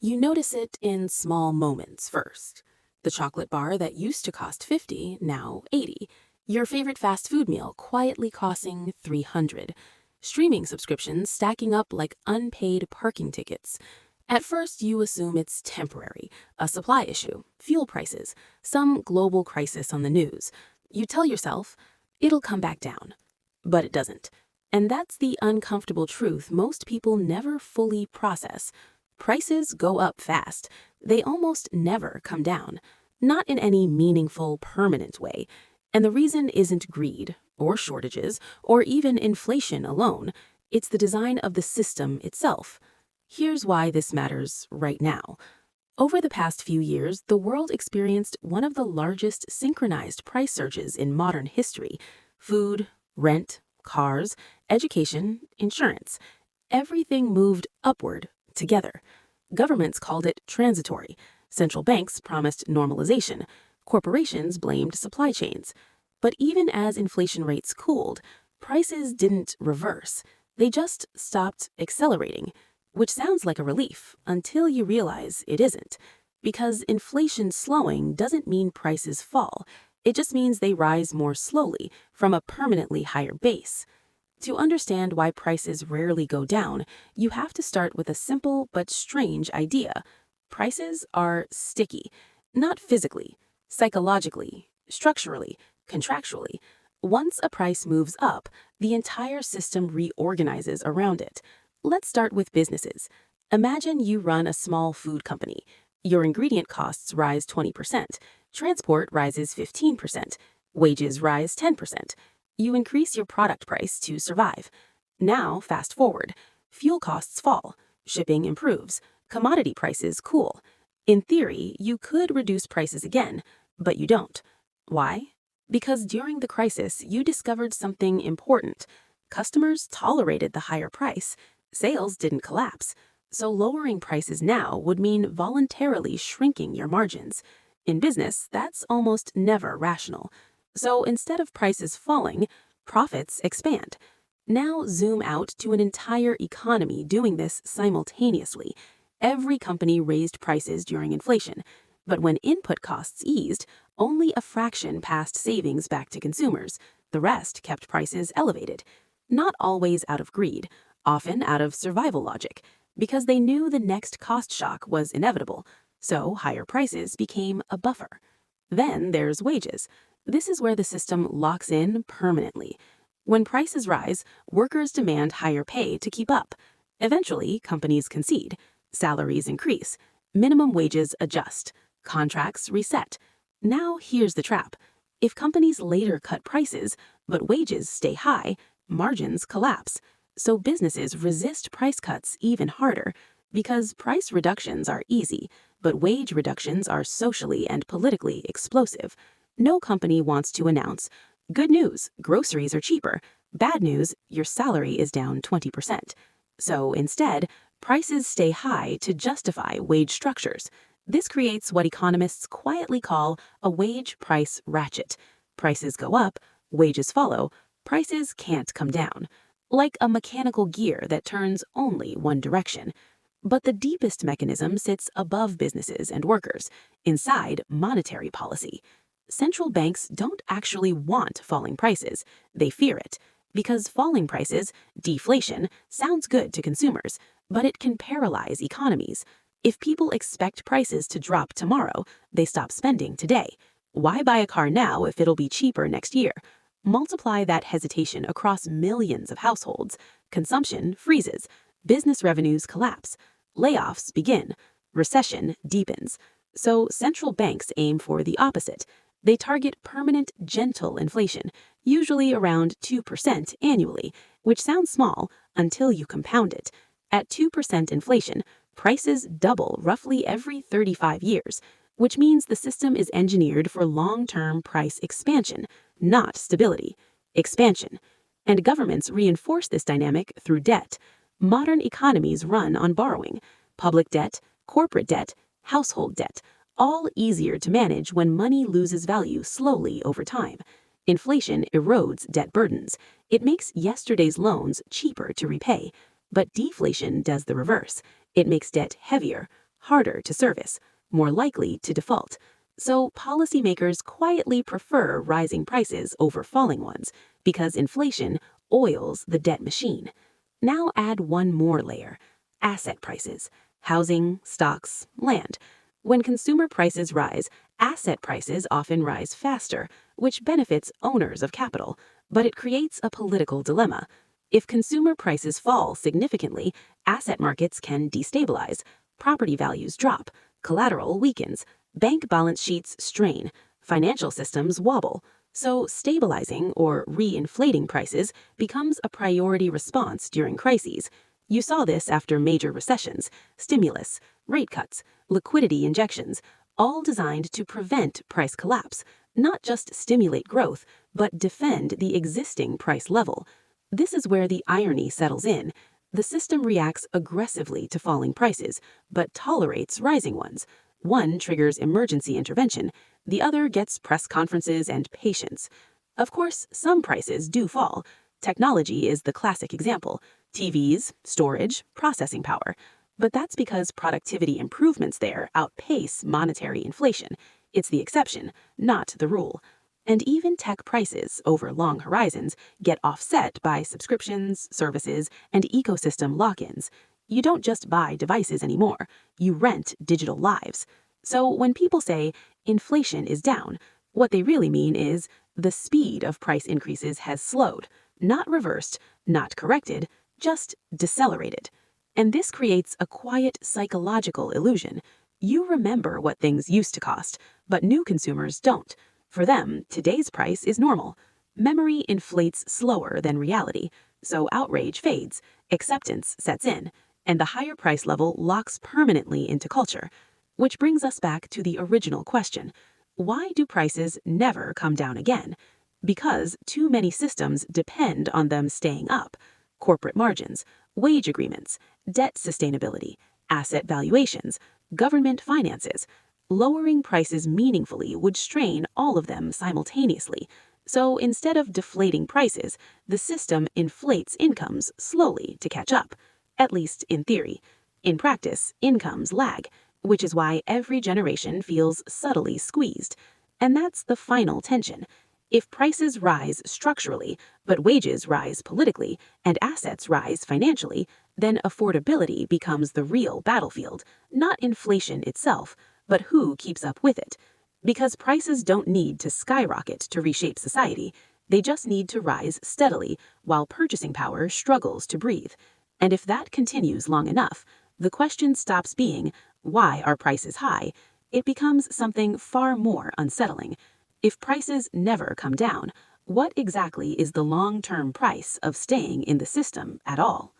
You notice it in small moments first. The chocolate bar that used to cost 50, now 80. Your favorite fast food meal quietly costing 300. Streaming subscriptions stacking up like unpaid parking tickets. At first, you assume it's temporary, a supply issue, fuel prices, some global crisis on the news. You tell yourself, it'll come back down. But it doesn't. And that's the uncomfortable truth most people never fully process. Prices go up fast. They almost never come down, not in any meaningful, permanent way. And the reason isn't greed, or shortages, or even inflation alone. It's the design of the system itself. Here's why this matters right now. Over the past few years, the world experienced one of the largest synchronized price surges in modern history. Food, rent, cars, education, insurance. Everything moved upward together. Governments called it transitory. Central banks promised normalization. Corporations blamed supply chains. But even as inflation rates cooled, prices didn't reverse. They just stopped accelerating, which sounds like a relief until you realize it isn't. Because inflation slowing doesn't mean prices fall. It just means they rise more slowly from a permanently higher base. To understand why prices rarely go down, you have to start with a simple but strange idea. Prices are sticky, not physically, psychologically, structurally, contractually. Once a price moves up, the entire system reorganizes around it. Let's start with businesses. Imagine you run a small food company. Your ingredient costs rise 20%, transport rises 15%, wages rise 10%. You increase your product price to survive. Now, fast forward. Fuel costs fall, shipping improves, commodity prices cool. In theory, you could reduce prices again, but you don't. Why? Because during the crisis, you discovered something important. Customers tolerated the higher price. Sales didn't collapse. So lowering prices now would mean voluntarily shrinking your margins. In business, that's almost never rational. So instead of prices falling, profits expand. Now zoom out to an entire economy doing this simultaneously. Every company raised prices during inflation, but when input costs eased, only a fraction passed savings back to consumers. The rest kept prices elevated. Not always out of greed, often out of survival logic, because they knew the next cost shock was inevitable. So higher prices became a buffer. Then there's wages. This is where the system locks in permanently. When prices rise, workers demand higher pay to keep up. Eventually, companies concede. Salaries increase. Minimum wages adjust. Contracts reset. Now here's the trap. If companies later cut prices, but wages stay high, margins collapse. So businesses resist price cuts even harder because price reductions are easy, but wage reductions are socially and politically explosive. No company wants to announce, good news, groceries are cheaper. Bad news, your salary is down 20%. So instead, prices stay high to justify wage structures. This creates what economists quietly call a wage price ratchet. Prices go up, wages follow, prices can't come down. Like a mechanical gear that turns only one direction. But the deepest mechanism sits above businesses and workers, inside monetary policy. Central banks don't actually want falling prices. They fear it. Because falling prices, deflation, sounds good to consumers, but it can paralyze economies. If people expect prices to drop tomorrow, they stop spending today. Why buy a car now if it'll be cheaper next year? Multiply that hesitation across millions of households. Consumption freezes. Business revenues collapse. Layoffs begin. Recession deepens. So central banks aim for the opposite. They target permanent, gentle inflation, usually around 2% annually, which sounds small until you compound it. At 2% inflation, prices double roughly every 35 years, which means the system is engineered for long-term price expansion, not stability. Expansion. And governments reinforce this dynamic through debt. Modern economies run on borrowing. Public debt, corporate debt, household debt. All easier to manage when money loses value slowly over time. Inflation erodes debt burdens. It makes yesterday's loans cheaper to repay. But deflation does the reverse. It makes debt heavier, harder to service, more likely to default. So policymakers quietly prefer rising prices over falling ones because inflation oils the debt machine. Now add one more layer: asset prices, housing, stocks, land. When consumer prices rise, asset prices often rise faster, which benefits owners of capital, but it creates a political dilemma. If consumer prices fall significantly, asset markets can destabilize, property values drop, collateral weakens, bank balance sheets strain, financial systems wobble. So stabilizing or re-inflating prices becomes a priority response during crises. You saw this after major recessions: stimulus, rate cuts, liquidity injections, all designed to prevent price collapse, not just stimulate growth, but defend the existing price level. This is where the irony settles in. The system reacts aggressively to falling prices, but tolerates rising ones. One triggers emergency intervention, the other gets press conferences and patience. Of course, some prices do fall. Technology is the classic example: TVs, storage, processing power. But that's because productivity improvements there outpace monetary inflation. It's the exception, not the rule. And even tech prices over long horizons get offset by subscriptions, services, and ecosystem lock-ins. You don't just buy devices anymore, you rent digital lives. So when people say inflation is down, what they really mean is the speed of price increases has slowed, not reversed, not corrected, just decelerated. And this creates a quiet psychological illusion. You remember what things used to cost, but new consumers don't. For them, today's price is normal. Memory inflates slower than reality, so outrage fades, acceptance sets in, and the higher price level locks permanently into culture. Which brings us back to the original question: why do prices never come down again? Because too many systems depend on them staying up: corporate margins, wage agreements, debt sustainability, asset valuations, government finances. Lowering prices meaningfully would strain all of them simultaneously. So instead of deflating prices, the system inflates incomes slowly to catch up, at least in theory. In practice, incomes lag, which is why every generation feels subtly squeezed. And that's the final tension. If prices rise structurally, but wages rise politically, and assets rise financially, then affordability becomes the real battlefield, not inflation itself, but who keeps up with it. Because prices don't need to skyrocket to reshape society, they just need to rise steadily while purchasing power struggles to breathe. And if that continues long enough, the question stops being, why are prices high? It becomes something far more unsettling. If prices never come down, what exactly is the long-term price of staying in the system at all?